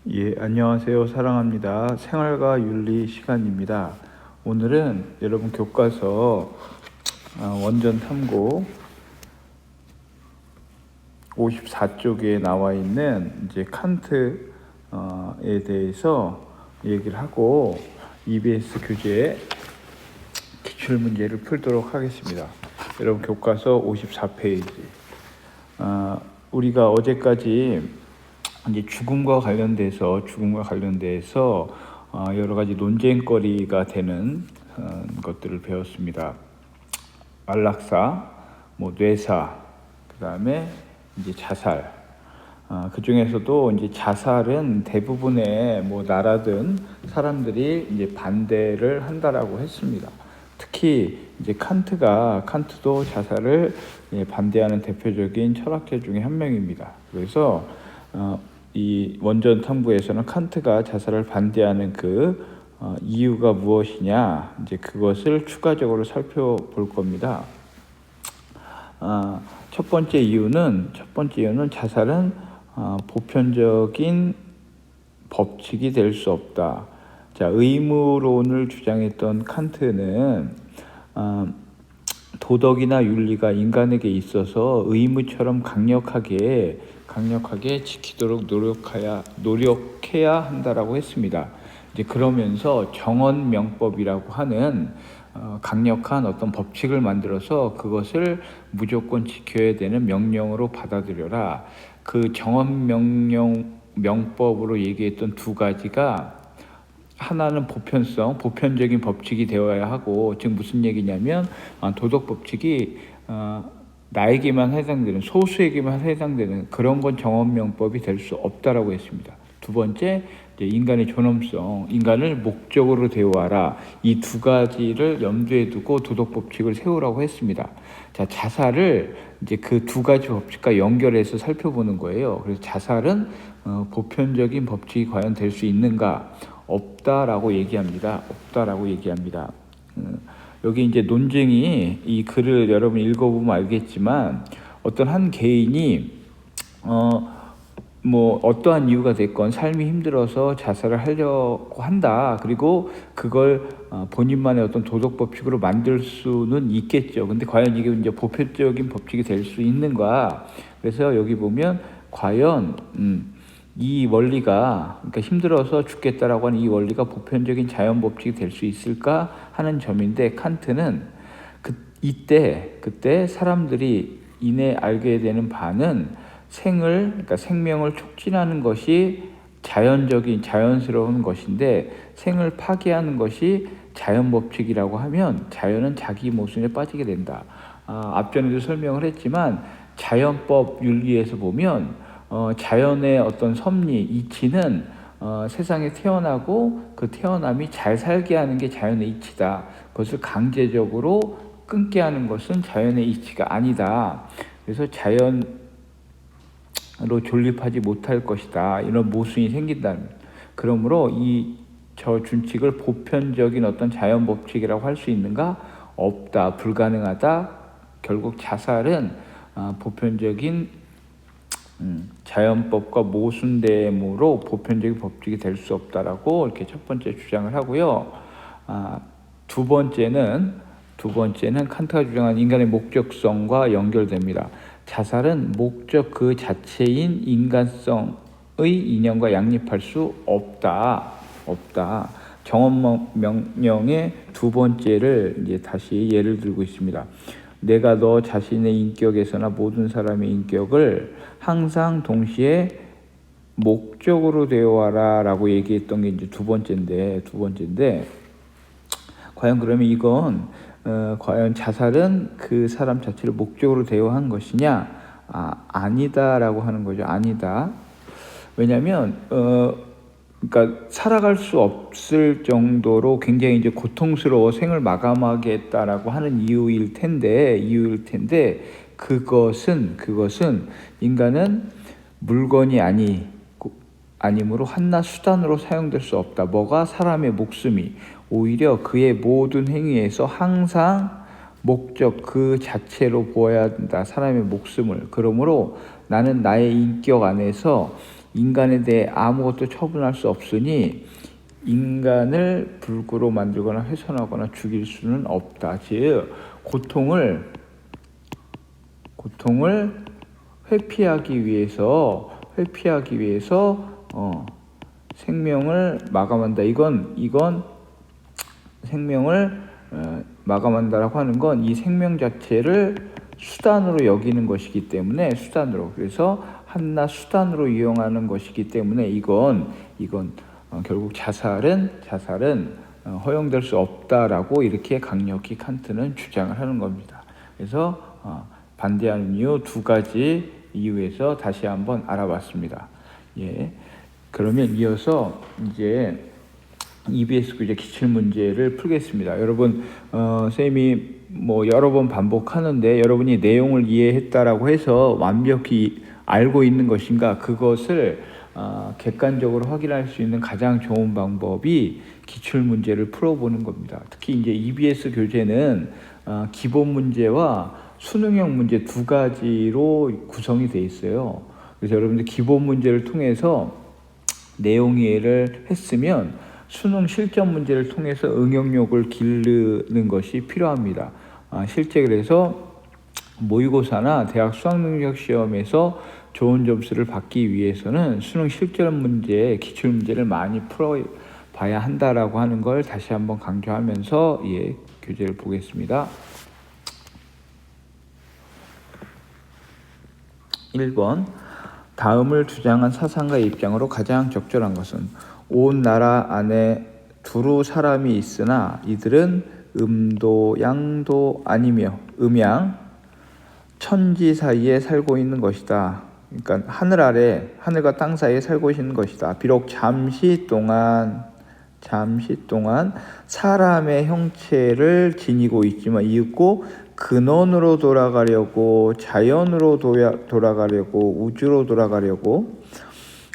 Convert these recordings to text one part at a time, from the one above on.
예, 안녕하세요. 사랑합니다. 생활과 윤리 시간입니다. 오늘은 여러분 교과서 원전 탐구 54쪽에 나와 있는 이제 칸트에 대해서 얘기를 하고 EBS 교재 기출 문제를 풀도록 하겠습니다. 여러분 교과서 54페이지. 우리가 어제까지 이제 죽음과 관련돼서 여러 가지 논쟁거리가 되는 것들을 배웠습니다. 안락사, 뇌사, 그 다음에 이제 자살. 그 중에서도 이제 자살은 대부분의 나라든 사람들이 이제 반대를 한다라고 했습니다. 특히 이제 칸트도 자살을 반대하는 대표적인 철학자 중에 한 명입니다. 그래서 이 원전 탐구에서는 칸트가 자살을 반대하는 이유가 무엇이냐, 이제 그것을 추가적으로 살펴볼 겁니다. 첫 번째 이유는 자살은 보편적인 법칙이 될 수 없다. 자, 의무론을 주장했던 칸트는 도덕이나 윤리가 인간에게 있어서 의무처럼 강력하게 지키도록 노력해야 한다라고 했습니다. 이제 그러면서 정언명법이라고 하는 강력한 어떤 법칙을 만들어서 그것을 무조건 지켜야 되는 명령으로 받아들여라. 그 정언명법으로 얘기했던 두 가지가, 하나는 보편적인 법칙이 되어야 하고, 즉 무슨 얘기냐면 도덕 법칙이 나에게만 해당되는, 소수에게만 해당되는 그런 건 정언명법이 될 수 없다라고 했습니다. 두 번째, 인간의 존엄성, 인간을 목적으로 대우하라. 이 두 가지를 염두에 두고 도덕 법칙을 세우라고 했습니다. 자, 자살을 이제 그 두 가지 법칙과 연결해서 살펴보는 거예요. 그래서 자살은 보편적인 법칙이 과연 될 수 있는가? 없다라고 얘기합니다. 여기 이제 논쟁이, 이 글을 여러분 읽어보면 알겠지만, 어떤 한 개인이 어떠한 이유가 됐건 삶이 힘들어서 자살을 하려고 한다. 그리고 그걸 본인만의 어떤 도덕 법칙으로 만들 수는 있겠죠. 근데 과연 이게 이제 보편적인 법칙이 될 수 있는가? 그래서 여기 보면 과연 이 원리가, 그러니까 힘들어서 죽겠다라고 하는 이 원리가 보편적인 자연 법칙이 될 수 있을까 하는 점인데, 칸트는 그때 사람들이 이내 알게 되는 바는 그러니까 생명을 촉진하는 것이 자연스러운 것인데, 생을 파괴하는 것이 자연 법칙이라고 하면 자연은 자기 모순에 빠지게 된다. 앞전에도 설명을 했지만, 자연법 윤리에서 보면 자연의 어떤 섭리, 이치는 세상에 태어나고 그 태어남이 잘 살게 하는 게 자연의 이치다. 그것을 강제적으로 끊게 하는 것은 자연의 이치가 아니다. 그래서 자연으로 존립하지 못할 것이다. 이런 모순이 생긴다. 그러므로 저 준칙을 보편적인 어떤 자연 법칙이라고 할 수 있는가? 없다. 불가능하다. 결국 자살은 보편적인 자연법과 모순됨으로 보편적인 법칙이 될 수 없다라고 이렇게 첫 번째 주장을 하고요. 두 번째는 칸트가 주장한 인간의 목적성과 연결됩니다. 자살은 목적 그 자체인 인간성의 이념과 양립할 수 없다. 정언명령의 두 번째를 이제 다시 예를 들고 있습니다. 내가 너 자신의 인격에서나 모든 사람의 인격을 항상 동시에 목적으로 대하라 라고 얘기했던 게 이제 두 번째인데, 과연 그러면 이건 과연 자살은 그 사람 자체를 목적으로 대우한 것이냐? 아니다라고 하는 거죠. 아니다. 왜냐하면 그러니까 살아갈 수 없을 정도로 굉장히 이제 고통스러워 생을 마감하겠다라고 하는 이유일 텐데, 그것은 인간은 물건이 아니므로 한낱 수단으로 사용될 수 없다. 뭐가? 사람의 목숨이. 오히려 그의 모든 행위에서 항상 목적 그 자체로 보아야 한다. 사람의 목숨을. 그러므로 나는 나의 인격 안에서 인간에 대해 아무것도 처분할 수 없으니 인간을 불구로 만들거나 훼손하거나 죽일 수는 없다. 즉 고통을 회피하기 위해서 생명을 마감한다. 이건 생명을 마감한다라고 하는 건 이 생명 자체를 수단으로 여기는 것이기 때문에 그래서 한낱 수단으로 이용하는 것이기 때문에 이건 결국 자살은 허용될 수 없다라고 이렇게 강력히 칸트는 주장을 하는 겁니다. 그래서 반대하는 이유 두 가지 이유에서 다시 한번 알아봤습니다. 예. 그러면 이어서 이제 EBS 교재 기출 문제를 풀겠습니다. 여러분, 쌤이 여러 번 반복하는데 여러분이 내용을 이해했다라고 해서 완벽히 알고 있는 것인가, 그것을 객관적으로 확인할 수 있는 가장 좋은 방법이 기출 문제를 풀어보는 겁니다. 특히 이제 EBS 교재는 기본 문제와 수능형 문제 두 가지로 구성이 되어 있어요. 그래서 여러분들 기본 문제를 통해서 내용 이해를 했으면 수능 실전 문제를 통해서 응용력을 기르는 것이 필요합니다. 실제 그래서 모의고사나 대학 수학능력 시험에서 좋은 점수를 받기 위해서는 수능 실전 문제, 기출 문제를 많이 풀어봐야 한다라고 하는 걸 다시 한번 강조하면서 교재를 보겠습니다. 1번, 다음을 주장한 사상가의 입장으로 가장 적절한 것은 온 나라 안에 두루 사람이 있으나 이들은 음도 양도 아니며 음양 천지 사이에 살고 있는 것이다. 그러니까 하늘과 땅 사이에 살고 있는 것이다. 비록 잠시 동안 사람의 형체를 지니고 있지만 이윽고 근원으로 돌아가려고, 자연으로 돌아가려고, 우주로 돌아가려고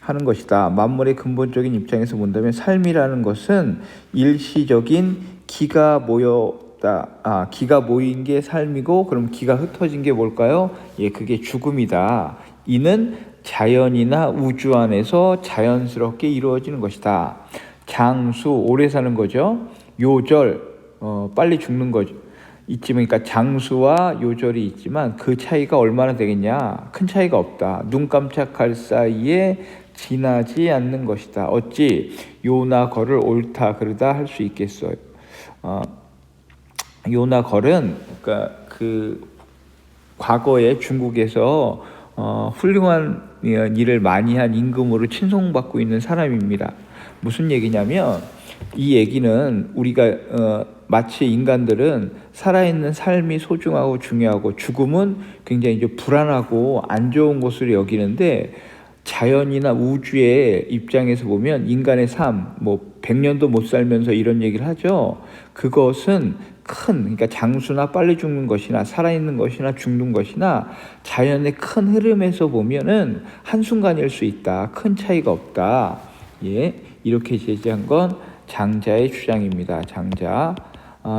하는 것이다. 만물의 근본적인 입장에서 본다면 삶이라는 것은 일시적인 기가 모인 게 삶이고, 그럼 기가 흩어진 게 뭘까요? 그게 죽음이다. 이는 자연이나 우주 안에서 자연스럽게 이루어지는 것이다. 장수, 오래 사는 거죠. 요절, 빨리 죽는 거죠. 있지만, 그러니까 장수와 요절이 있지만 그 차이가 얼마나 되겠냐? 큰 차이가 없다. 눈 깜짝할 사이에 지나지 않는 것이다. 어찌 요나 걸을 옳다 그르다 할 수 있겠어요? 요나 걸은 그러니까 그 과거에 중국에서 훌륭한 일을 많이 한 임금으로 칭송받고 있는 사람입니다. 무슨 얘기냐면 이 얘기는 우리가 마치 인간들은 살아있는 삶이 소중하고 중요하고 죽음은 굉장히 이제 불안하고 안 좋은 것으로 여기는데, 자연이나 우주의 입장에서 보면 인간의 삶, 100년도 못 살면서 이런 얘기를 하죠. 그것은 그러니까 장수나 빨리 죽는 것이나 살아있는 것이나 죽는 것이나 자연의 큰 흐름에서 보면은 한순간일 수 있다. 큰 차이가 없다. 이렇게 제시한 건 장자의 주장입니다. 장자.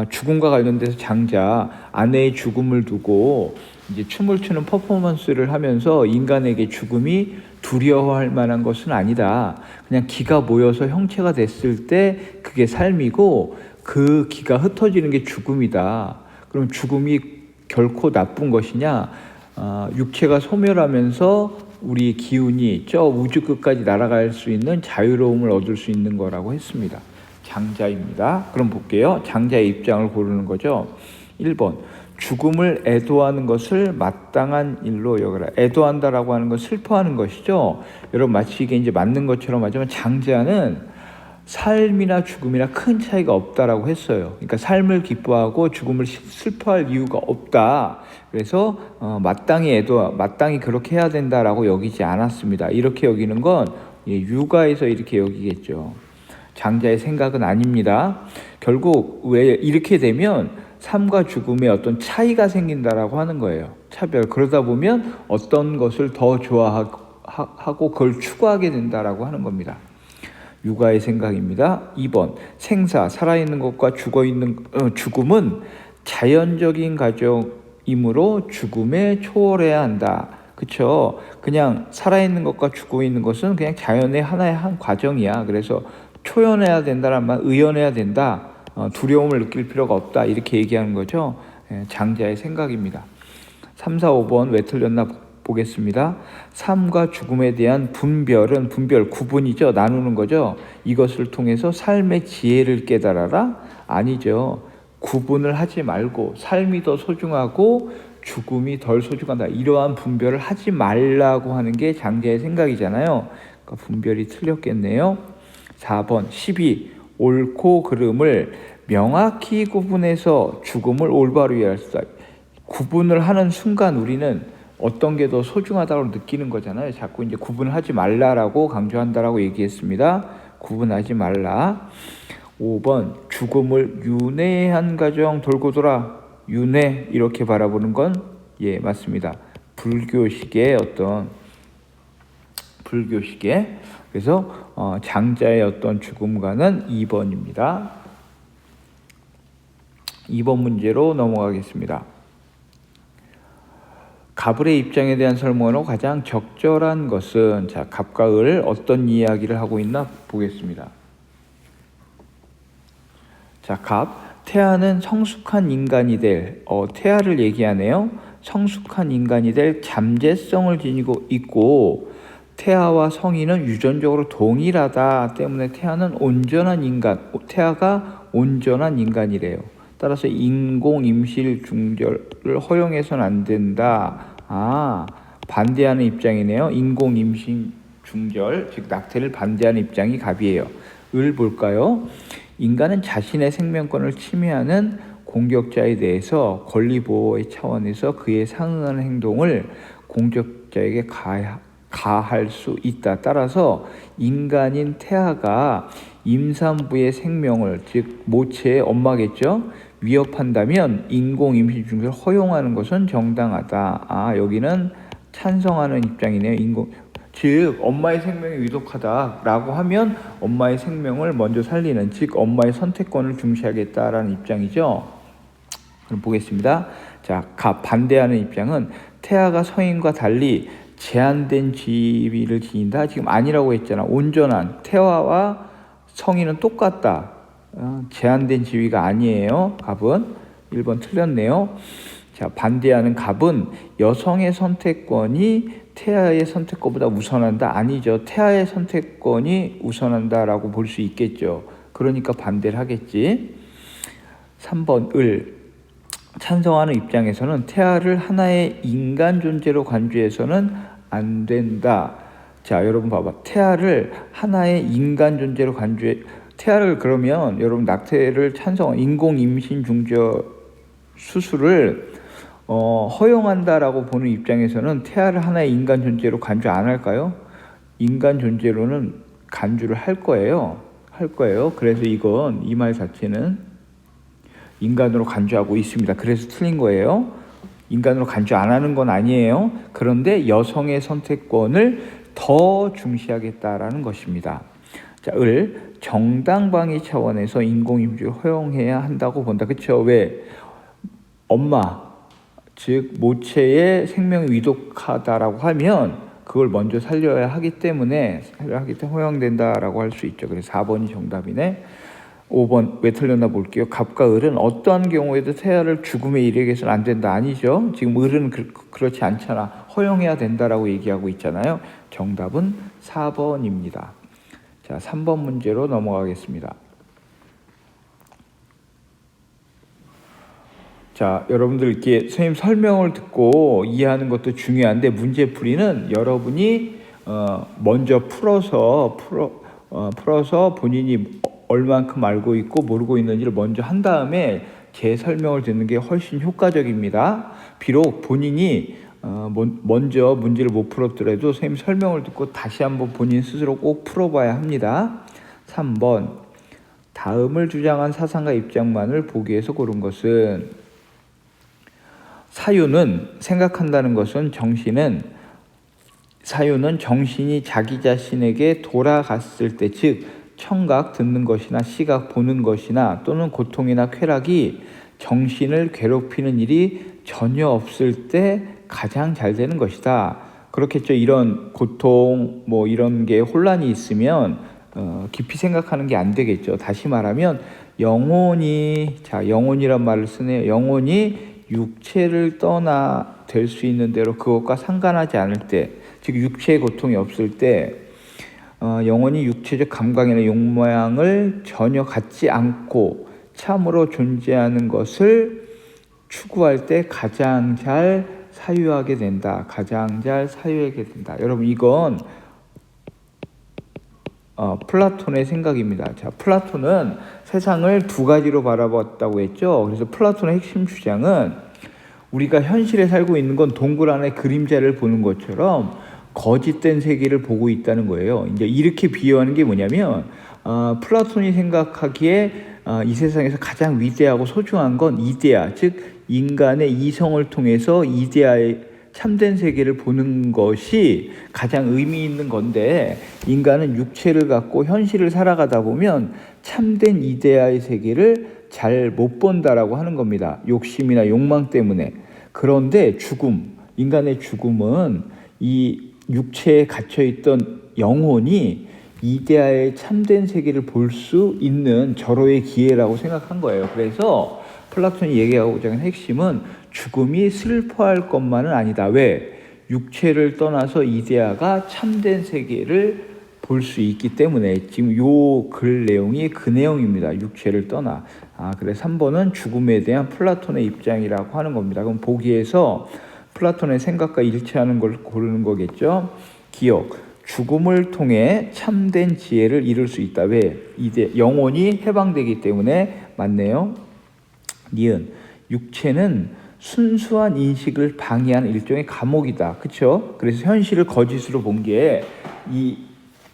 죽음과 관련돼서 장자, 아내의 죽음을 두고 이제 춤을 추는 퍼포먼스를 하면서 인간에게 죽음이 두려워할 만한 것은 아니다. 그냥 기가 모여서 형체가 됐을 때 그게 삶이고, 그 기가 흩어지는 게 죽음이다. 그럼 죽음이 결코 나쁜 것이냐? 육체가 소멸하면서 우리 기운이 저 우주 끝까지 날아갈 수 있는 자유로움을 얻을 수 있는 거라고 했습니다. 장자입니다. 그럼 볼게요. 장자의 입장을 고르는 거죠. 1번, 죽음을 애도하는 것을 마땅한 일로 여겨라. 애도한다라고 하는 건 슬퍼하는 것이죠. 여러분, 마치 이게 이제 맞는 것처럼 하지만 장자는 삶이나 죽음이나 큰 차이가 없다라고 했어요. 그러니까 삶을 기뻐하고 죽음을 슬퍼할 이유가 없다. 그래서 마땅히 그렇게 해야 된다라고 여기지 않았습니다. 이렇게 여기는 건 육아에서 이렇게 여기겠죠. 장자의 생각은 아닙니다. 결국 왜 이렇게 되면 삶과 죽음의 어떤 차이가 생긴다라고 하는 거예요. 차별. 그러다 보면 어떤 것을 더 좋아하고 그걸 추구하게 된다라고 하는 겁니다. 육아의 생각입니다. 2번, 생사, 살아있는 것과 죽음은 자연적인 과정이므로 죽음에 초월해야 한다. 그쵸? 그냥 살아있는 것과 죽고 있는 것은 그냥 자연의 하나의 한 과정이야. 그래서 초연해야 된다는 말, 의연해야 된다. 두려움을 느낄 필요가 없다. 이렇게 얘기하는 거죠. 장자의 생각입니다. 3, 4, 5번 왜 틀렸나 보겠습니다. 삶과 죽음에 대한 분별은 구분이죠. 나누는 거죠. 이것을 통해서 삶의 지혜를 깨달아라? 아니죠. 구분을 하지 말고 삶이 더 소중하고 죽음이 덜 소중하다. 이러한 분별을 하지 말라고 하는 게 장자의 생각이잖아요. 그러니까 분별이 틀렸겠네요. 4번 12. 옳고 그름을 명확히 구분해서 죽음을 올바로 이해할 수 있다. 구분을 하는 순간 우리는 어떤 게 더 소중하다고 느끼는 거잖아요. 자꾸 이제 구분을 하지 말라라고 강조한다라고 얘기했습니다. 구분하지 말라. 5번 죽음을 윤회한 가정 돌고 돌아. 윤회 이렇게 바라보는 건 맞습니다. 불교식의 그래서 장자의 어떤 죽음과는 2번입니다. 2번 문제로 넘어가겠습니다. 갑을의 입장에 대한 설문으로 가장 적절한 것은, 자, 갑과 을 어떤 이야기를 하고 있나 보겠습니다. 자, 갑, 태아는 성숙한 인간이 될, 태아를 얘기하네요. 성숙한 인간이 될 잠재성을 지니고 있고, 태아와 성인은 유전적으로 동일하다 때문에 태아가 온전한 인간이래요. 따라서 인공 임실 중절을 허용해서는 안 된다. 반대하는 입장이네요. 인공 임신 중절, 즉 낙태를 반대하는 입장이 갑이에요. 을 볼까요? 인간은 자신의 생명권을 침해하는 공격자에 대해서 권리 보호의 차원에서 그에 상응하는 행동을 공격자에게 가할 수 있다. 따라서 인간인 태아가 임산부의 생명을, 즉 모체의 엄마겠죠, 위협한다면 인공 임신 중절을 허용하는 것은 정당하다. 여기는 찬성하는 입장이네요. 즉 엄마의 생명이 위독하다라고 하면 엄마의 생명을 먼저 살리는, 즉 엄마의 선택권을 중시하겠다라는 입장이죠. 그럼 보겠습니다. 자, 반대하는 입장은 태아가 성인과 달리 제한된 지위를 지닌다. 지금 아니라고 했잖아. 온전한 태아와 성인은 똑같다. 제한된 지위가 아니에요. 갑은 1번 틀렸네요. 자, 반대하는 갑은 여성의 선택권이 태아의 선택권보다 우선한다. 아니죠. 태아의 선택권이 우선한다라고 볼 수 있겠죠. 그러니까 반대를 하겠지. 3번 을, 찬성하는 입장에서는 태아를 하나의 인간 존재로 간주해서는 안 된다. 자, 여러분 봐봐. 태아를 하나의 인간 존재로 태아를 그러면 여러분 낙태를 인공 임신 중절 수술을 허용한다라고 보는 입장에서는 태아를 하나의 인간 존재로 간주 안 할까요? 인간 존재로는 간주를 할 거예요. 그래서 이 말 자체는 인간으로 간주하고 있습니다. 그래서 틀린 거예요. 인간으로 간주 안 하는 건 아니에요. 그런데 여성의 선택권을 더 중시하겠다라는 것입니다. 자, 을, 정당방위 차원에서 인공임신을 허용해야 한다고 본다. 그렇죠? 왜? 엄마, 즉 모체의 생명이 위독하다라고 하면 그걸 먼저 살려야 하기 때문에 허용된다라고 할 수 있죠. 그래서 4번이 정답이네. 5번 왜 틀렸나 볼게요. 갑과 을은 어떠한 경우에도 태아를 죽음에 이르게 해서는 안 된다. 아니죠. 지금 을은 그렇지 않잖아. 허용해야 된다라고 얘기하고 있잖아요. 정답은 4번입니다. 자, 3번 문제로 넘어가겠습니다. 자, 여러분들 이렇게 선생님 설명을 듣고 이해하는 것도 중요한데 문제풀이는 여러분이 먼저 풀어서 본인이 얼만큼 알고 있고 모르고 있는지를 먼저 한 다음에 제 설명을 듣는 게 훨씬 효과적입니다. 비록 본인이 먼저 문제를 못 풀었더라도 선생님 설명을 듣고 다시 한번 본인 스스로 꼭 풀어봐야 합니다. 3번, 다음을 주장한 사상과 입장만을 보기 위해서 고른 것은, 사유는 정신이 자기 자신에게 돌아갔을 때, 즉 청각 듣는 것이나 시각 보는 것이나 또는 고통이나 쾌락이 정신을 괴롭히는 일이 전혀 없을 때 가장 잘 되는 것이다. 그렇겠죠. 이런 고통, 뭐 이런 게 혼란이 있으면 깊이 생각하는 게 안 되겠죠. 다시 말하면 영혼이, 자, 영혼이란 말을 쓰네요. 영혼이 육체를 떠나 될 수 있는 대로 그것과 상관하지 않을 때, 즉 육체의 고통이 없을 때, 영혼이 육체적 감각이나 욕망을 전혀 갖지 않고 참으로 존재하는 것을 추구할 때 가장 잘 사유하게 된다. 가장 잘 사유하게 된다. 여러분, 이건 플라톤의 생각입니다. 자, 플라톤은 세상을 두 가지로 바라봤다고 했죠. 그래서 플라톤의 핵심 주장은 우리가 현실에 살고 있는 건 동굴 안에 그림자를 보는 것처럼 거짓된 세계를 보고 있다는 거예요. 이제 이렇게 비유하는 게 뭐냐면, 플라톤이 생각하기에 이 세상에서 가장 위대하고 소중한 건 이데아, 즉 인간의 이성을 통해서 이데아의 참된 세계를 보는 것이 가장 의미 있는 건데, 인간은 육체를 갖고 현실을 살아가다 보면 참된 이데아의 세계를 잘 못 본다라고 하는 겁니다. 욕심이나 욕망 때문에. 그런데 인간의 죽음은 이 육체에 갇혀있던 영혼이 이데아의 참된 세계를 볼 수 있는 절호의 기회라고 생각한 거예요. 그래서 플라톤이 얘기하고자 하는 핵심은 죽음이 슬퍼할 것만은 아니다. 왜? 육체를 떠나서 이데아가 참된 세계를 볼 수 있기 때문에. 지금 요 글 내용이 그 내용입니다. 육체를 떠나. 그래서 3번은 죽음에 대한 플라톤의 입장이라고 하는 겁니다. 그럼 보기에서 플라톤의 생각과 일치하는 걸 고르는 거겠죠. 기억. 죽음을 통해 참된 지혜를 이룰 수 있다. 왜? 이제 영혼이 해방되기 때문에. 맞네요. 니은. 육체는 순수한 인식을 방해하는 일종의 감옥이다. 그렇죠? 그래서 현실을 거짓으로 본 게 이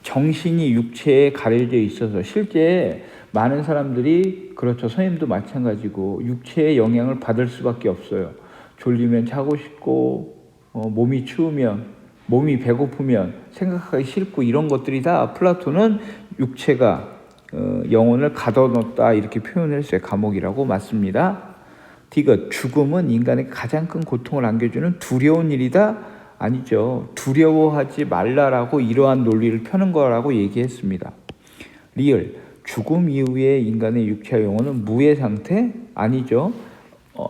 정신이 육체에 가려져 있어서 실제 많은 사람들이, 그렇죠, 선생님도 마찬가지고, 육체의 영향을 받을 수밖에 없어요. 졸리면 자고 싶고, 몸이 추우면, 몸이 배고프면 생각하기 싫고, 이런 것들이 다 플라톤은 육체가 영혼을 가둬놓았다 이렇게 표현을 했어요. 감옥이라고. 맞습니다. 디귿. 죽음은 인간에게 가장 큰 고통을 안겨주는 두려운 일이다. 아니죠. 두려워하지 말라라고 이러한 논리를 펴는 거라고 얘기했습니다. 리을. 죽음 이후에 인간의 육체와 영혼은 무의 상태? 아니죠.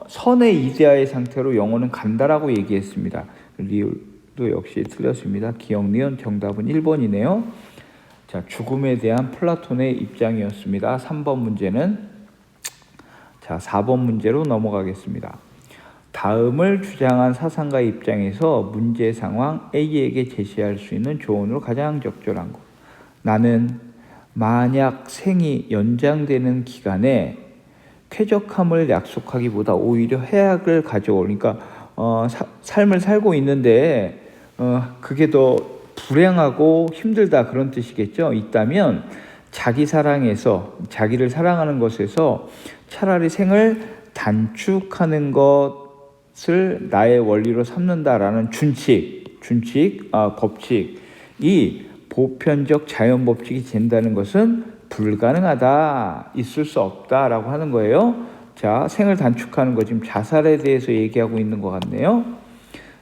선의 이데아의 상태로 영혼은 간다라고 얘기했습니다. 리을도 역시 틀렸습니다. 기억, 니은. 정답은 1번이네요. 자, 죽음에 대한 플라톤의 입장이었습니다. 3번 문제는. 자, 4번 문제로 넘어가겠습니다. 다음을 주장한 사상가의 입장에서 문제 상황 A에게 제시할 수 있는 조언으로 가장 적절한 것. 나는 만약 생이 연장되는 기간에 쾌적함을 약속하기보다 오히려 해악을 가져올, 그러니까 삶을 살고 있는데 그게 더 불행하고 힘들다, 그런 뜻이겠죠. 있다면 자기 사랑에서, 자기를 사랑하는 것에서 차라리 생을 단축하는 것을 나의 원리로 삼는다라는 법칙이 보편적 자연 법칙이 된다는 것은 불가능하다, 있을 수 없다라고 하는 거예요. 자, 생을 단축하는 거, 지금 자살에 대해서 얘기하고 있는 것 같네요.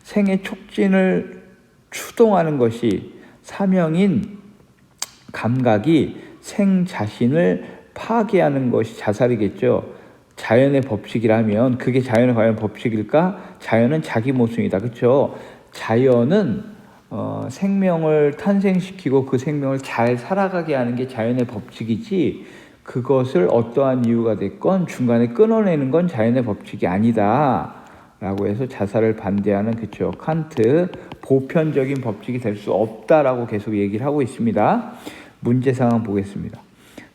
생의 촉진을 추동하는 것이 사명인 감각이 생 자신을 파괴하는 것이 자살이겠죠. 자연의 법칙이라면 그게 자연의 과연 법칙일까? 자연은 자기 모순이다. 그렇죠? 자연은 생명을 탄생시키고 그 생명을 잘 살아가게 하는 게 자연의 법칙이지, 그것을 어떠한 이유가 됐건 중간에 끊어내는 건 자연의 법칙이 아니다 라고 해서 자살을 반대하는, 그쵸, 칸트, 보편적인 법칙이 될 수 없다라고 계속 얘기를 하고 있습니다. 문제 상황 보겠습니다.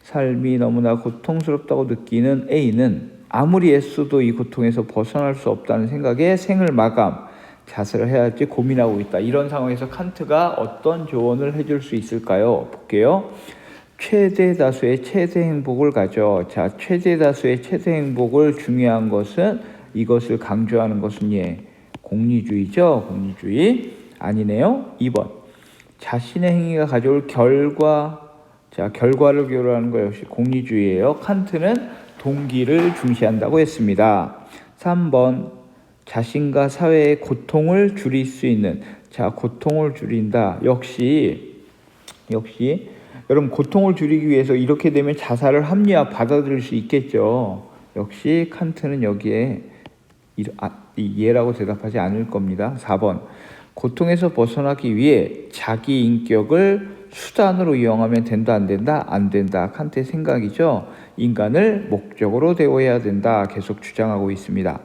삶이 너무나 고통스럽다고 느끼는 A는 아무리 애써도 이 고통에서 벗어날 수 없다는 생각에 생을 마감, 자살을 해야 할지 고민하고 있다. 이런 상황에서 칸트가 어떤 조언을 해줄 수 있을까요? 볼게요. 최대 다수의 최대 행복을 가져. 자, 최대 다수의 최대 행복을 중요한 것은, 이것을 강조하는 것은 공리주의죠. 공리주의. 아니네요. 2번. 자신의 행위가 가져올 결과. 자, 결과를 고려하는 것 역시 공리주의예요. 칸트는 동기를 중시한다고 했습니다. 3번. 자신과 사회의 고통을 줄일 수 있는, 자, 고통을 줄인다. 역시 여러분 고통을 줄이기 위해서 이렇게 되면 자살을 합리화 받아들일 수 있겠죠. 역시 칸트는 여기에 예라고 대답하지 않을 겁니다. 4번. 고통에서 벗어나기 위해 자기 인격을 수단으로 이용하면 된다, 안 된다? 안 된다. 칸트의 생각이죠. 인간을 목적으로 대우해야 된다. 계속 주장하고 있습니다.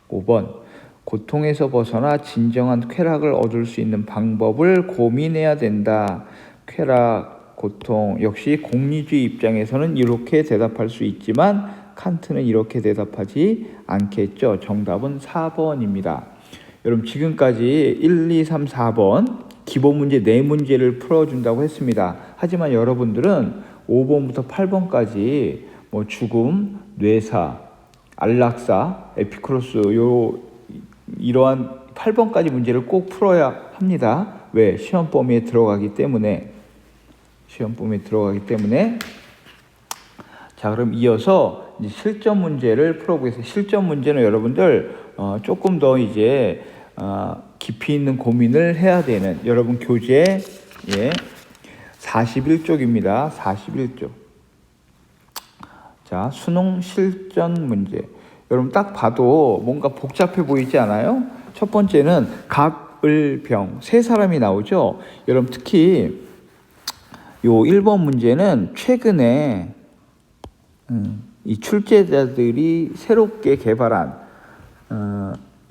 5번. 고통에서 벗어나 진정한 쾌락을 얻을 수 있는 방법을 고민해야 된다. 쾌락, 고통, 역시 공리주의 입장에서는 이렇게 대답할 수 있지만 칸트는 이렇게 대답하지 않겠죠. 정답은 4번입니다. 여러분 지금까지 1, 2, 3, 4번 기본 문제 4문제를 풀어준다고 했습니다. 하지만 여러분들은 5번부터 8번까지 뭐 죽음, 뇌사, 안락사, 에피쿠로스 이러한 8번까지 문제를 꼭 풀어야 합니다. 왜? 시험 범위에 들어가기 때문에. 자, 그럼 이어서 이제 실전 문제를 풀어보겠습니다. 실전 문제는 여러분들 조금 더 이제 깊이 있는 고민을 해야 되는, 여러분 교재 41쪽입니다. 41쪽. 자, 수능 실전 문제. 여러분 딱 봐도 뭔가 복잡해 보이지 않아요? 첫 번째는 갑을병, 세 사람이 나오죠. 여러분 특히 요 1번 문제는 최근에 이 출제자들이 새롭게 개발한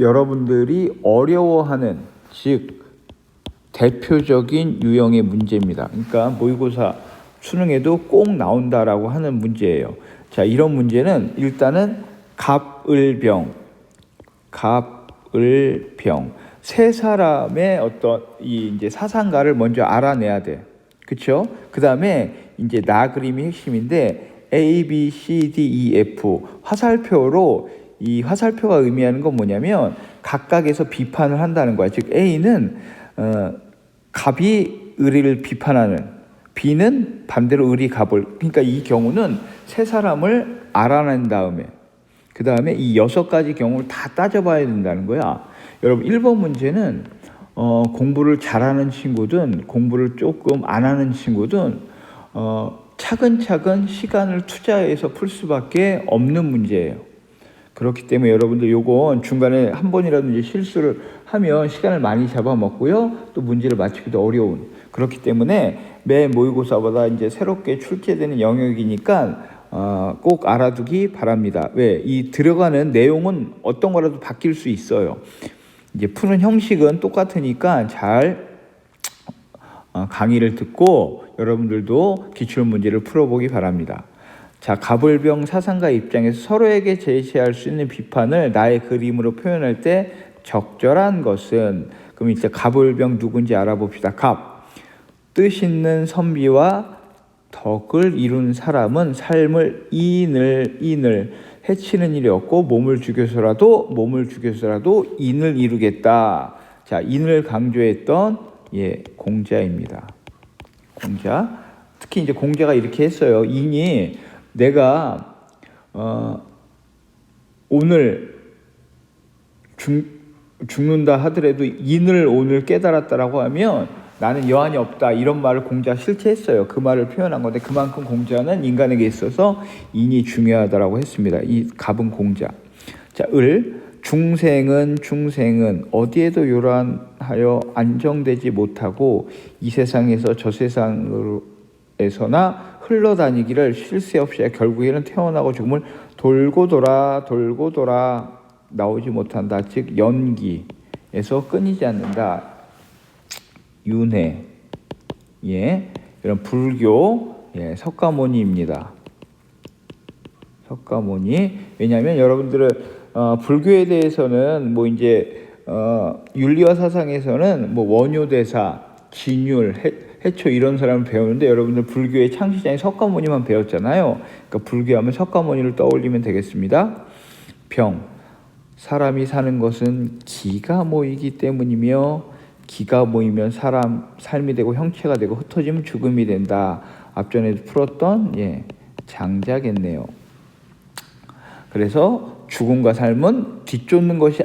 여러분들이 어려워하는, 즉 대표적인 유형의 문제입니다. 그러니까 모의고사 수능에도 꼭 나온다라고 하는 문제예요. 자, 이런 문제는 일단은 갑을병 세 사람의 어떤 이 이제 사상가를 먼저 알아내야 돼. 그렇죠? 그다음에 이제 나 그림이 핵심인데 A, B, C, D, E, F 화살표로, 이 화살표가 의미하는 건 뭐냐면 각각에서 비판을 한다는 거야. 즉 A는 갑이 의리를 비판하는, B는 반대로 의리 갑을. 그러니까 이 경우는 세 사람을 알아낸 다음에 그 다음에 이 6가지 경우를 다 따져봐야 된다는 거야. 여러분 1번 문제는 공부를 잘하는 친구든 공부를 조금 안 하는 친구든 차근차근 시간을 투자해서 풀 수밖에 없는 문제예요. 그렇기 때문에 여러분들 요건 중간에 한 번이라도 실수를 하면 시간을 많이 잡아먹고요, 또 문제를 맞추기도 어려운, 그렇기 때문에 매 모의고사보다 이제 새롭게 출제되는 영역이니까 꼭 알아두기 바랍니다. 왜? 이 들어가는 내용은 어떤 거라도 바뀔 수 있어요. 이제 푸는 형식은 똑같으니까 잘 강의를 듣고 여러분들도 기출문제를 풀어보기 바랍니다. 자, 갑을병 사상가 입장에서 서로에게 제시할 수 있는 비판을 나의 그림으로 표현할 때 적절한 것은, 그럼 이제 갑을병 누군지 알아봅시다. 갑, 뜻 있는 선비와 덕을 이룬 사람은 삶을 인을 해치는 일이 없고 몸을 죽여서라도 인을 이루겠다. 자, 인을 강조했던 공자입니다. 공자. 특히 이제 공자가 이렇게 했어요. 인이 내가 오늘 죽는다 하더라도 인을 오늘 깨달았다라고 하면 나는 여한이 없다, 이런 말을 공자가 실체했어요. 그 말을 표현한 건데 그만큼 공자는 인간에게 있어서 인이 중요하다라고 했습니다. 이 갑은 공자. 자, 중생은 어디에도 요란하여 안정되지 못하고 이 세상에서 저 세상에서나 흘러다니기를 쉴 새 없이 결국에는 태어나고 죽음을 돌고 돌아 나오지 못한다. 즉 연기에서 끊이지 않는다. 윤회. 이런 불교 석가모니입니다. 석가모니. 왜냐하면 여러분들은 불교에 대해서는 뭐 이제 윤리와 사상에서는 뭐 원효대사, 진율, 해초 이런 사람을 배우는데 여러분들 불교의 창시자인 석가모니만 배웠잖아요. 그러니까 불교하면 석가모니를 떠올리면 되겠습니다. 병. 사람이 사는 것은 기가 모이기 때문이며 기가 모이면 삶이 되고 형체가 되고 흩어지면 죽음이 된다. 앞전에도 풀었던 장자겠네요. 그래서 죽음과 삶은 뒤쫓는 것이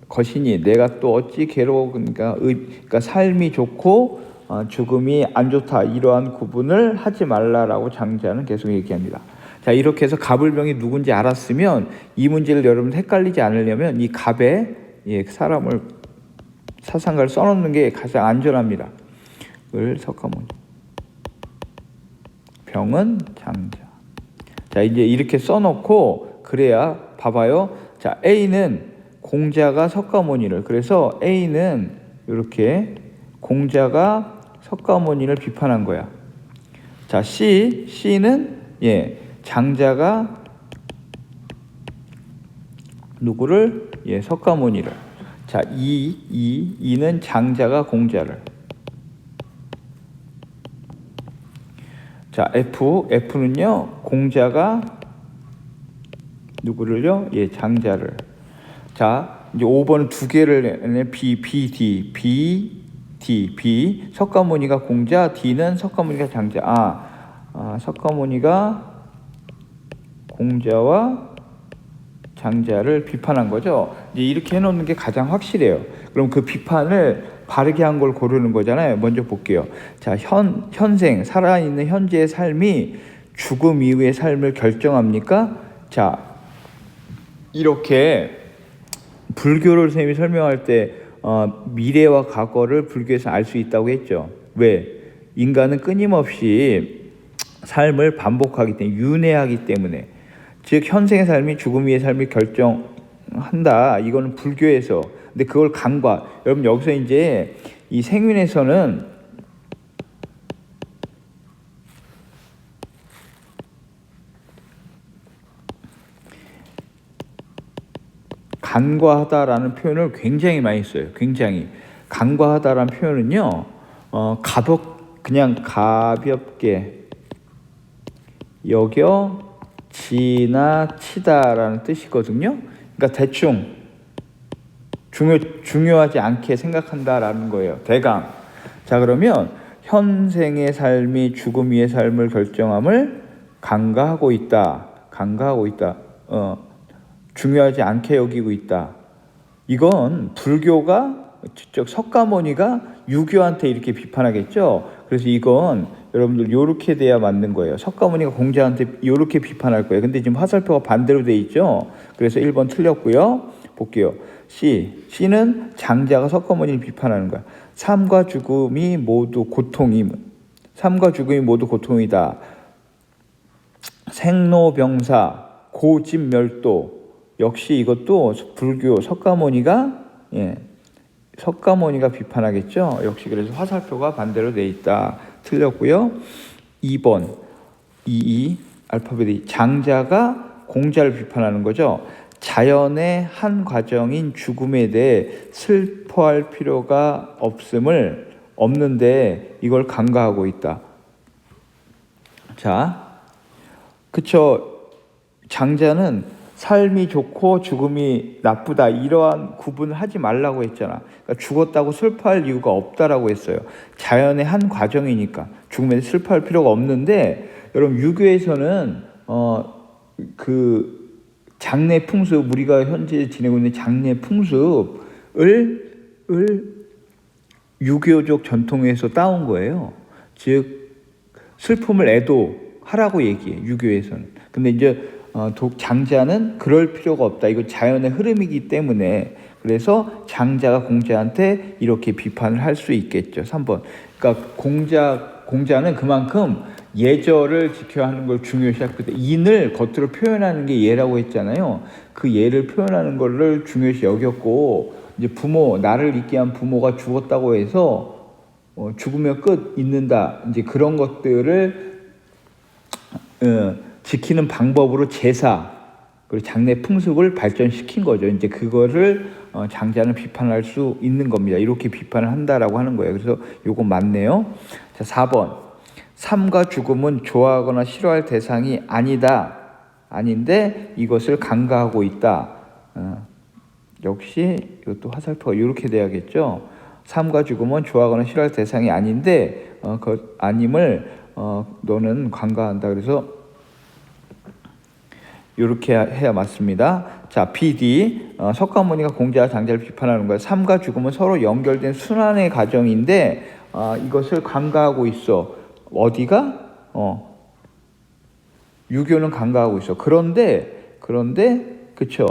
것이니 내가 또 어찌 괴로워 그러니까 삶이 좋고 죽음이 안 좋다 이러한 구분을 하지 말라라고 장자는 계속 얘기합니다. 자, 이렇게 해서 갑을병이 누군지 알았으면 이 문제를 여러분 헷갈리지 않으려면 이 갑에 사람을 사상가를 써놓는 게 가장 안전합니다. 을 석가모니, 병은 장자. 자, 이제 이렇게 써놓고 그래야 봐봐요. 자, A는 공자가 석가모니를, 그래서 A는 이렇게 공자가 석가모니를 비판한 거야. 자, C는 장자가 누구를? 석가모니를. 자, E는 장자가 공자를. 자, F는요 공자가 누구를요? 장자를. 자, 이제 5번 두 개를 B 석가모니가 공자, D는 석가모니가 장자. 석가모니가 공자와 장자를 비판한 거죠. 이제 이렇게 해놓는 게 가장 확실해요. 그럼 그 비판을 바르게 한 걸 고르는 거잖아요. 먼저 볼게요. 자, 현생, 살아있는 현재의 삶이 죽음 이후의 삶을 결정합니까? 자, 이렇게 불교를 선생님이 설명할 때 미래와 과거를 불교에서 알 수 있다고 했죠. 왜? 인간은 끊임없이 삶을 반복하기 때문에, 윤회하기 때문에. 즉 현생의 삶이 죽음 이후의 삶을 결정한다. 이거는 불교에서. 근데 그걸 간과, 여러분 여기서 이제 이 생윤에서는 간과하다라는 표현을 굉장히 많이 써요. 굉장히. 간과하다라는 표현은요, 그냥 가볍게 여겨 지나치다라는 뜻이거든요. 그러니까 대충 중요하지 않게 생각한다라는 거예요. 대강. 자, 그러면 현생의 삶이 죽음 위의 삶을 결정함을 간과하고 있다. 중요하지 않게 여기고 있다. 이건 불교가, 즉 석가모니가 유교한테 이렇게 비판하겠죠. 그래서 이건 여러분들 요렇게 돼야 맞는 거예요. 석가모니가 공자한테 요렇게 비판할 거예요. 근데 지금 화살표가 반대로 돼 있죠. 그래서 1번 틀렸고요. 볼게요. C는 장자가 석가모니를 비판하는 거야. 삶과 죽음이 모두 고통이다. 생로병사, 고집멸도. 역시 이것도 불교 석가모니가 비판하겠죠. 역시 그래서 화살표가 반대로 돼 있다. 틀렸고요. 2번 알파벳이 장자가 공자를 비판하는 거죠. 자연의 한 과정인 죽음에 대해 슬퍼할 필요가 없는데 이걸 간과하고 있다. 자, 그쵸. 장자는 삶이 좋고 죽음이 나쁘다 이러한 구분을 하지 말라고 했잖아. 그러니까 죽었다고 슬퍼할 이유가 없다라고 했어요. 자연의 한 과정이니까 죽음에 슬퍼할 필요가 없는데, 여러분 유교에서는 그 장례 풍습, 우리가 현재 지내고 있는 장례 풍습을 유교적 전통에서 따온 거예요. 즉 슬픔을 애도하라고 얘기해, 유교에서는. 근데 이제 장자는 그럴 필요가 없다. 이거 자연의 흐름이기 때문에. 그래서 장자가 공자한테 이렇게 비판을 할 수 있겠죠. 3번. 그러니까 공자는 그만큼 예절을 지켜야 하는 걸 중요시하고, 인을 겉으로 표현하는 게 예라고 했잖아요. 그 예를 표현하는 거를 중요시 여겼고, 이제 나를 있게 한 부모가 죽었다고 해서 죽으면 끝 있는다. 이제 그런 것들을 지키는 방법으로 제사 그리고 장례 풍습을 발전시킨 거죠. 이제 그거를 장자는 비판할 수 있는 겁니다. 이렇게 비판을 한다라고 하는 거예요. 그래서 요거 맞네요. 자, 4번. 삶과 죽음은 좋아하거나 싫어할 대상이 아닌데 이것을 간과하고 있다. 역시 이것도 화살표가 이렇게 돼야겠죠. 삶과 죽음은 좋아하거나 싫어할 대상이 아닌데 그 아님을 너는 간과한다. 그래서 이렇게 해야 맞습니다. 자, BD 석가모니가 공자와 장자를 비판하는 거예요. 삶과 죽음은 서로 연결된 순환의 과정인데 이것을 간과하고 있어. 어디가? 유교는 간과하고 있어. 그런데 그쵸?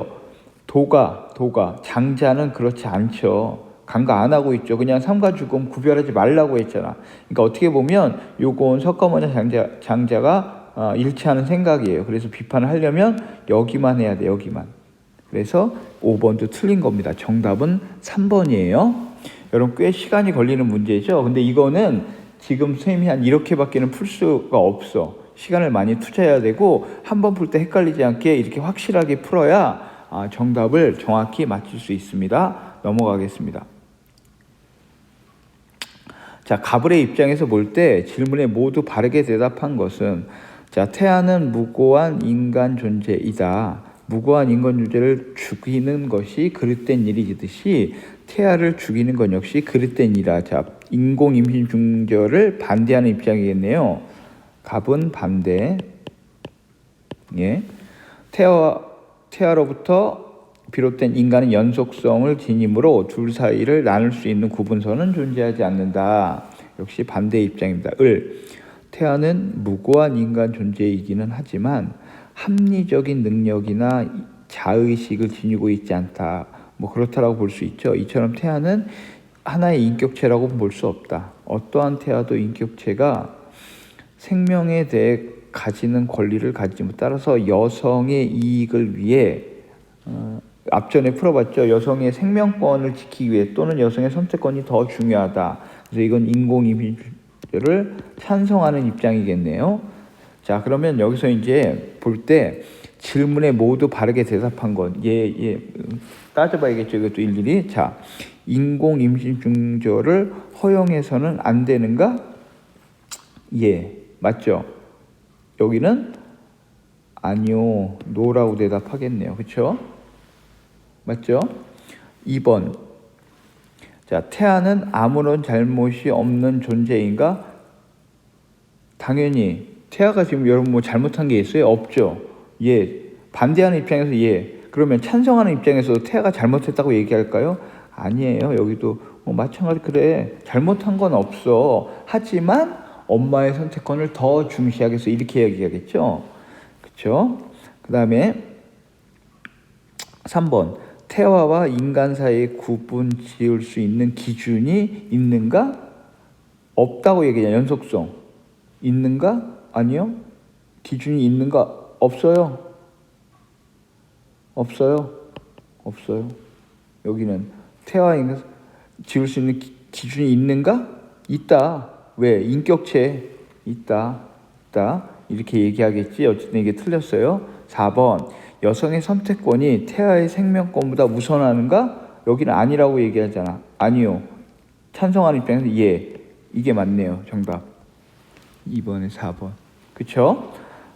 도가 장자는 그렇지 않죠. 간과 안 하고 있죠. 그냥 삶과 죽음 구별하지 말라고 했잖아. 그러니까 어떻게 보면 요건 석가모니 장자가 일치하는 생각이에요. 그래서 비판을 하려면 여기만 해야 돼. 여기만. 그래서 5번도 틀린 겁니다. 정답은 3번이에요. 여러분 꽤 시간이 걸리는 문제죠. 근데 이거는 지금 선생님이 한 이렇게밖에는 풀 수가 없어. 시간을 많이 투자해야 되고 한 번 풀 때 헷갈리지 않게 이렇게 확실하게 풀어야 정답을 정확히 맞출 수 있습니다. 넘어가겠습니다. 자, 가불의 입장에서 볼 때 질문에 모두 바르게 대답한 것은 자, 태아는 무고한 인간 존재이다. 무고한 인간 존재를 죽이는 것이 그릇된 일이듯이 태아를 죽이는 건 역시 그릇된 일이다. 자, 인공 임신 중절을 반대하는 입장이겠네요. 갑은 반대. 예. 태아로부터 비롯된 인간은 연속성을 지니므로 둘 사이를 나눌 수 있는 구분선은 존재하지 않는다. 역시 반대 입장입니다. 태아는 무고한 인간 존재이기는 하지만 합리적인 능력이나 자의식을 지니고 있지 않다. 뭐 그렇다라고 볼 수 있죠. 이처럼 태아는 하나의 인격체라고 볼 수 없다. 어떠한 태아도 인격체가 생명에 대해 가지는 권리를 가지지 못. 따라서 여성의 이익을 위해 앞전에 풀어봤죠. 여성의 생명권을 지키기 위해 또는 여성의 선택권이 더 중요하다. 그래서 이건 인공임신을 찬성하는 입장이겠네요. 자, 그러면 여기서 이제 볼 때 질문에 모두 바르게 대답한 건 따져봐야겠죠. 이것도 일일이. 자, 인공임신 중절을 허용해서는 안 되는가? 예, 맞죠? 여기는 아니요, 노라고 대답하겠네요. 그렇죠? 맞죠? 2번. 자, 태아는 아무런 잘못이 없는 존재인가? 당연히 태아가 지금 여러분 뭐 잘못한 게 있어요? 없죠. 예. 반대하는 입장에서 예. 그러면 찬성하는 입장에서도 태아가 잘못했다고 얘기할까요? 아니에요. 여기도 마찬가지. 그래, 잘못한 건 없어. 하지만 엄마의 선택권을 더 중시하겠어. 이렇게 얘기하겠죠. 그렇죠? 그 다음에 3번. 태아와 인간 사이에 구분 지을 수 있는 기준이 있는가? 없다고 얘기해요. 연속성. 있는가? 아니요. 기준이 있는가? 없어요. 없어요. 여기는 태아와 인간 지을 수 있는 기준이 있는가? 있다. 왜? 인격체. 있다. 이렇게 얘기하겠지. 어쨌든 이게 틀렸어요. 4번. 여성의 선택권이 태아의 생명권보다 우선하는가? 여기는 아니라고 얘기하잖아. 아니요. 찬성하는 입장에서 예. 이게 맞네요. 정답. 2번에 4번. 그쵸?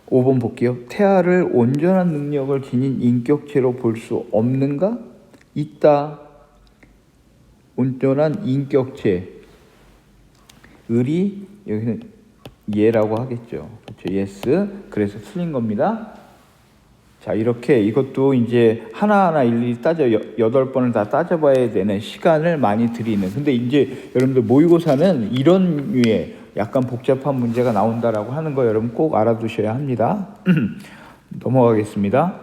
5번 볼게요. 태아를 온전한 능력을 지닌 인격체로 볼 수 없는가? 있다. 온전한 인격체. 을이 여기는 예라고 하겠죠. 그렇죠? yes. 그래서 틀린 겁니다. 자, 이렇게 이것도 이제 하나하나 일일이 8번을 다 따져봐야 되는 시간을 많이 들이는. 근데 이제 여러분들 모의고사는 이런 류의 약간 복잡한 문제가 나온다라고 하는 거 여러분 꼭 알아두셔야 합니다. 넘어가겠습니다.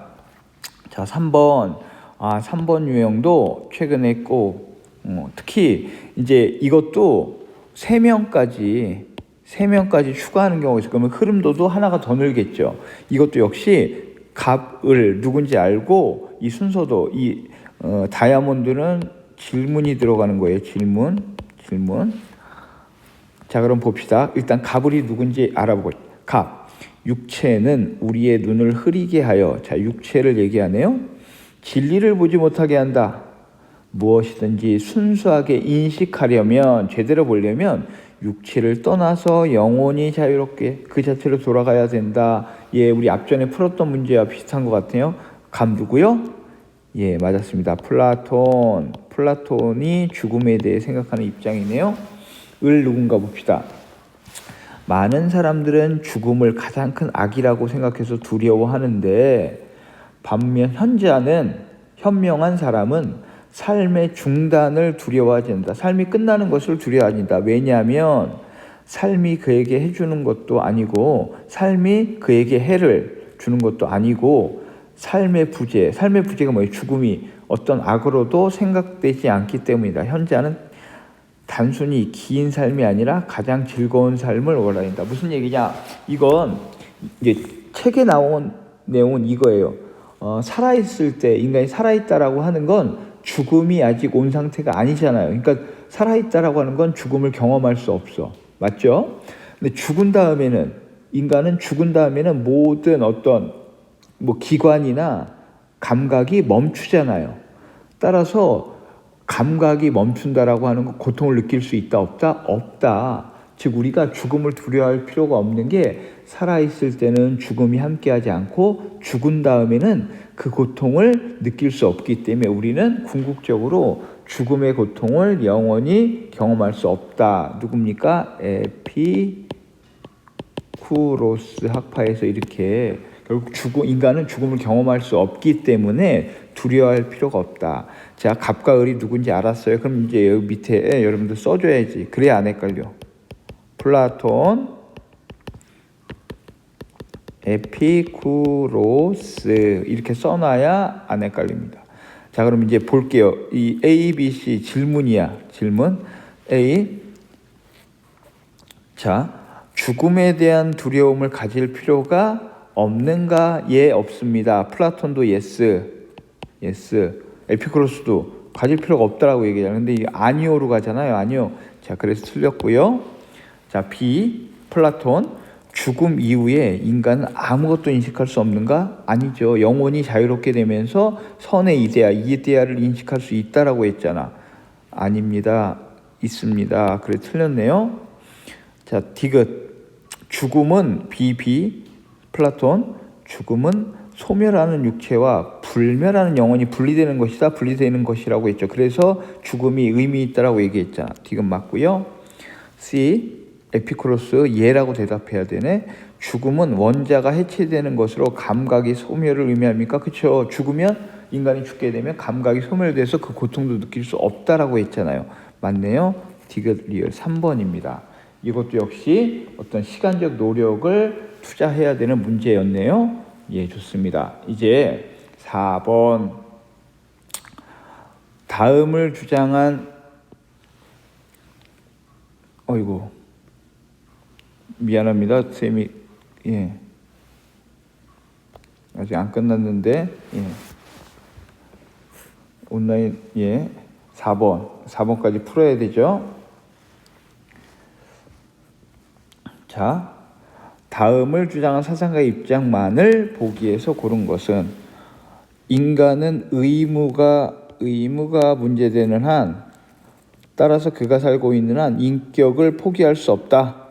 자, 3번. 3번 유형도 최근에 꼭 특히 이제 이것도 3명까지 추가하는 경우가 있어요. 그러면 흐름도도 하나가 더 늘겠죠. 이것도 역시 갑을 누군지 알고 이 순서도 다이아몬드는 질문이 들어가는 거예요. 질문. 자, 그럼 봅시다. 일단 갑을이 누군지 알아보고. 갑. 육체는 우리의 눈을 흐리게 하여. 자, 육체를 얘기하네요. 진리를 보지 못하게 한다. 무엇이든지 순수하게 인식하려면, 제대로 보려면 육체를 떠나서 영혼이 자유롭게 그 자체로 돌아가야 된다. 예, 우리 앞전에 풀었던 문제와 비슷한 것 같아요. 감 누구요? 예, 맞았습니다. 플라톤이 죽음에 대해 생각하는 입장이네요. 을 누군가 봅시다. 많은 사람들은 죽음을 가장 큰 악이라고 생각해서 두려워하는데 반면 현명한 사람은 삶의 중단을 두려워하지 않는다. 삶이 끝나는 것을 두려워하지 않는다. 왜냐하면 삶이 그에게 해주는 것도 아니고 삶이 그에게 해를 주는 것도 아니고 삶의 부재가 뭐예요? 죽음이 어떤 악으로도 생각되지 않기 때문이다. 현재는 단순히 긴 삶이 아니라 가장 즐거운 삶을 원한다. 무슨 얘기냐? 이건 이제 책에 나온 내용은 이거예요. 살아있을 때 인간이 살아있다라고 하는 건 죽음이 아직 온 상태가 아니잖아요. 그러니까 살아있다라고 하는 건 죽음을 경험할 수 없어. 맞죠? 근데 인간은 죽은 다음에는 모든 어떤 기관이나 감각이 멈추잖아요. 따라서 감각이 멈춘다라고 하는 건 고통을 느낄 수 있다 없다? 없다. 즉 우리가 죽음을 두려워할 필요가 없는 게 살아있을 때는 죽음이 함께하지 않고 죽은 다음에는 그 고통을 느낄 수 없기 때문에 우리는 궁극적으로 죽음의 고통을 영원히 경험할 수 없다. 누굽니까? 에피쿠로스 학파에서 이렇게 결국 인간은 죽음을 경험할 수 없기 때문에 두려워할 필요가 없다. 자, 갑과 을이 누군지 알았어요. 그럼 이제 여기 밑에 여러분들 써줘야지. 그래야 안 헷갈려. 플라톤, 에피쿠로스 이렇게 써놔야 안 헷갈립니다. 자, 그럼 이제 볼게요. 이 A, B, C 질문이야. 질문 A. 자, 죽음에 대한 두려움을 가질 필요가 없는가? 예, 없습니다. 플라톤도 yes. 에피쿠로스도 가질 필요가 없다라고 얘기하잖아요. 근데 이게 아니오로 가잖아요. 아니오. 자, 그래서 틀렸고요. 자, B. 플라톤. 죽음 이후에 인간은 아무것도 인식할 수 없는가? 아니죠. 영혼이 자유롭게 되면서 선의 이데아를 인식할 수 있다라고 했잖아. 아닙니다. 있습니다. 그래 틀렸네요. 자, 디귿. 죽음은 플라톤. 죽음은 소멸하는 육체와 불멸하는 영혼이 분리되는 것이라고 했죠. 그래서 죽음이 의미 있다라고 얘기했잖아. 디귿 맞고요. C. 에피쿠로스 예라고 대답해야 되네. 죽음은 원자가 해체되는 것으로 감각이 소멸을 의미합니까? 그렇죠. 죽으면 인간이 죽게 되면 감각이 소멸돼서 그 고통도 느낄 수 없다라고 했잖아요. 맞네요. 디귿 리얼 3번입니다. 이것도 역시 어떤 시간적 노력을 투자해야 되는 문제였네요. 예, 좋습니다. 이제 4번. 다음을 주장한 미안합니다. 쌤이 아직 안 끝났는데 온라인 4번까지 풀어야 되죠. 자, 다음을 주장한 사상가의 입장만을 보기에서 고른 것은 인간은 의무가 문제되는 한 따라서 그가 살고 있는 한 인격을 포기할 수 없다.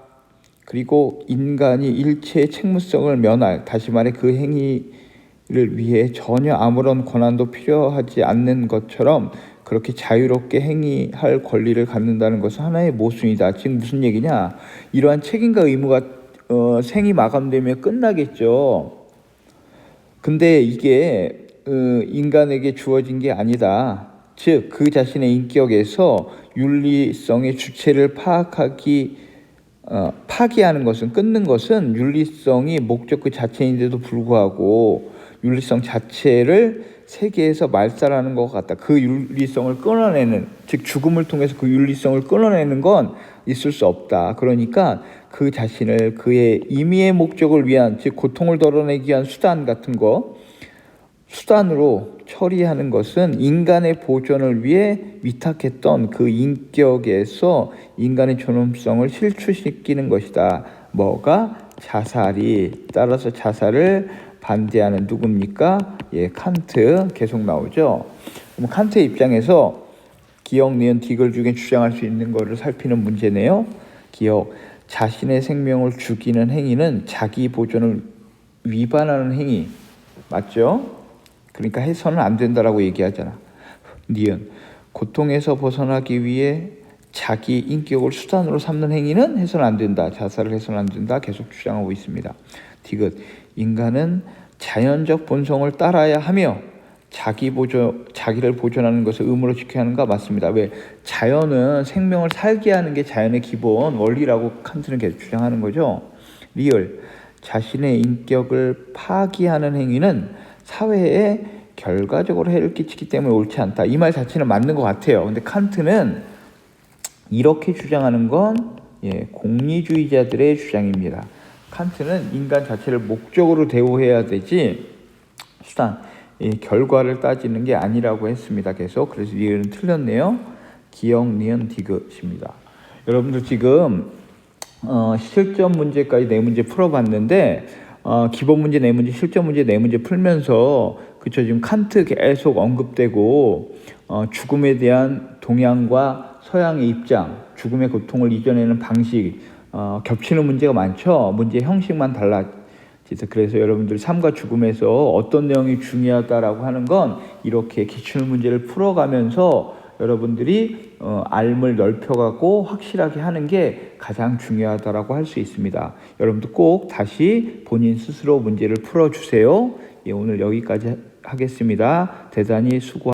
그리고 인간이 일체의 책무성을 면할, 다시 말해 그 행위를 위해 전혀 아무런 권한도 필요하지 않는 것처럼 그렇게 자유롭게 행위할 권리를 갖는다는 것은 하나의 모순이다. 지금 무슨 얘기냐? 이러한 책임과 의무가 생이 마감되면 끝나겠죠. 근데 이게 인간에게 주어진 게 아니다. 즉 그 자신의 인격에서 윤리성의 주체를 파기하는 것은, 끊는 것은 윤리성이 목적 그 자체인데도 불구하고 윤리성 자체를 세계에서 말살하는 것 같다. 그 윤리성을 끊어내는, 즉 죽음을 통해서 그 윤리성을 끊어내는 건 있을 수 없다. 그러니까 그 자신을 그의 임의의 목적을 위한, 즉 고통을 덜어내기 위한 수단으로 처리하는 것은 인간의 보존을 위해 위탁했던 그 인격에서 인간의 존엄성을 실추시키는 것이다. 뭐가? 자살이. 따라서 자살을 반대하는 누굽니까? 칸트. 계속 나오죠. 그럼 칸트의 입장에서 기억, 니은, 디귿 중에 주장할 수 있는 것을 살피는 문제네요. 기억. 자신의 생명을 죽이는 행위는 자기 보존을 위반하는 행위. 맞죠? 그러니까 해서는 안 된다라고 얘기하잖아. 니은. 고통에서 벗어나기 위해 자기 인격을 수단으로 삼는 행위는 해서는 안 된다. 자살을 해서는 안 된다. 계속 주장하고 있습니다. 디귿. 인간은 자연적 본성을 따라야 하며 자기를 보존하는 것을 의무로 지켜야 하는가? 맞습니다. 왜? 자연은 생명을 살게 하는 게 자연의 기본 원리라고 칸트는 계속 주장하는 거죠. 리을, 자신의 인격을 파기하는 행위는 사회에 결과적으로 해를 끼치기 때문에 옳지 않다. 이 말 자체는 맞는 것 같아요. 근데 칸트는 이렇게 주장하는 건 공리주의자들의 주장입니다. 칸트는 인간 자체를 목적으로 대우해야 되지 수단, 결과를 따지는 게 아니라고 했습니다. 계속. 그래서 리을은 틀렸네요. 기역, 니은, 디귿입니다. 여러분들 지금 실전 문제까지 4문제 풀어봤는데 기본 문제 4문제, 실전 문제 4문제 풀면서 그쵸, 지금 칸트 계속 언급되고 죽음에 대한 동양과 서양의 입장, 죽음의 고통을 이겨내는 방식 겹치는 문제가 많죠. 문제 형식만 달라. 그래서 여러분들 삶과 죽음에서 어떤 내용이 중요하다라고 하는 건 이렇게 기출 문제를 풀어가면서 여러분들이 알을 넓혀가고 확실하게 하는 게 가장 중요하다라고 할 수 있습니다. 여러분들 꼭 다시 본인 스스로 문제를 풀어주세요. 오늘 여기까지 하겠습니다. 대단히 수고.